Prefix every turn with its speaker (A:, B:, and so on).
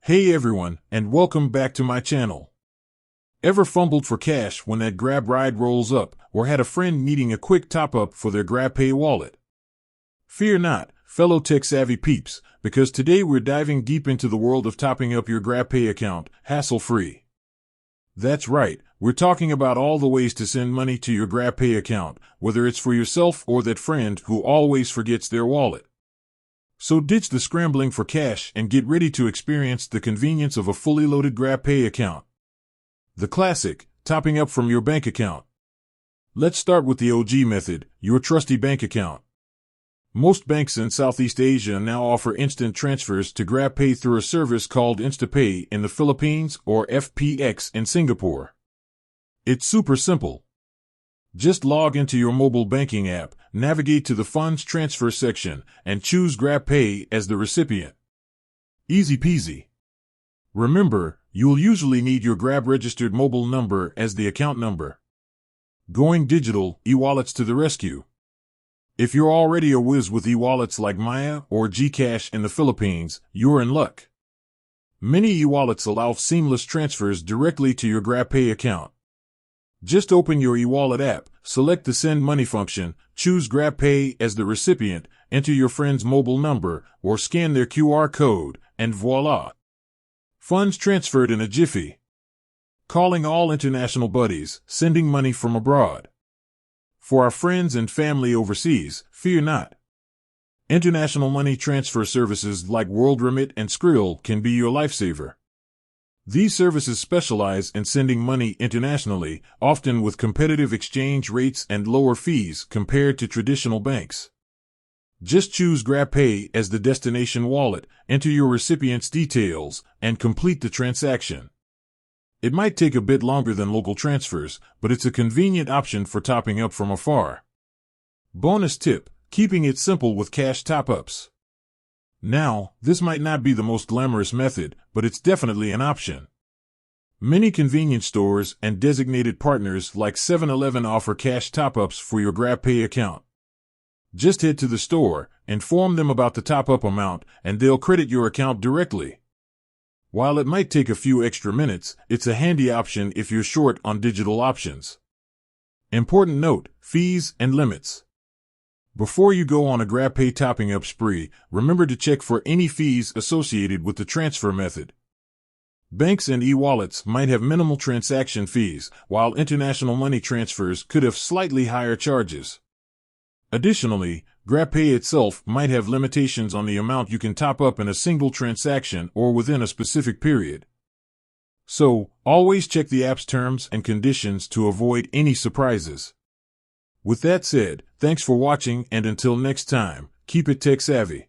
A: Hey everyone, and welcome back to my channel. Ever fumbled for cash when that Grab ride rolls up, or had a friend needing a quick top-up for their GrabPay wallet? Fear not, fellow tech-savvy peeps, because today we're diving deep into the world of topping up your GrabPay account, hassle-free. That's right, we're talking about all the ways to send money to your GrabPay account, whether it's for yourself or that friend who always forgets their wallet. So ditch the scrambling for cash and get ready to experience the convenience of a fully loaded GrabPay account. The classic, topping up from your bank account. Let's start with the OG method, your trusty bank account. Most banks in Southeast Asia now offer instant transfers to GrabPay through a service called InstaPay in the Philippines or FPX in Singapore. It's super simple. Just log into your mobile banking app, navigate to the funds transfer section, and choose GrabPay as the recipient. Easy peasy. Remember, you'll usually need your Grab registered mobile number as the account number. Going digital, e-wallets to the rescue. If you're already a whiz with e-wallets like Maya or Gcash in the Philippines, you're in luck. Many e-wallets allow seamless transfers directly to your GrabPay account. Just open your e-wallet app, select the Send Money function, choose GrabPay as the recipient, enter your friend's mobile number, or scan their QR code, and voila! Funds transferred in a jiffy. Calling all international buddies, sending money from abroad. For our friends and family overseas, fear not. International money transfer services like WorldRemit and Skrill can be your lifesaver. These services specialize in sending money internationally, often with competitive exchange rates and lower fees compared to traditional banks. Just choose GrabPay as the destination wallet, enter your recipient's details, and complete the transaction. It might take a bit longer than local transfers, but it's a convenient option for topping up from afar. Bonus tip, keeping it simple with cash top-ups. Now, this might not be the most glamorous method, but it's definitely an option. Many convenience stores and designated partners like 7-Eleven offer cash top-ups for your GrabPay account. Just head to the store, inform them about the top-up amount, and they'll credit your account directly. While it might take a few extra minutes, it's a handy option if you're short on digital options. Important note, fees and limits. Before you go on a GrabPay topping up spree, remember to check for any fees associated with the transfer method. Banks and e-wallets might have minimal transaction fees, while international money transfers could have slightly higher charges. Additionally, GrabPay itself might have limitations on the amount you can top up in a single transaction or within a specific period. So, always check the app's terms and conditions to avoid any surprises. With that said, thanks for watching, and until next time, keep it tech savvy.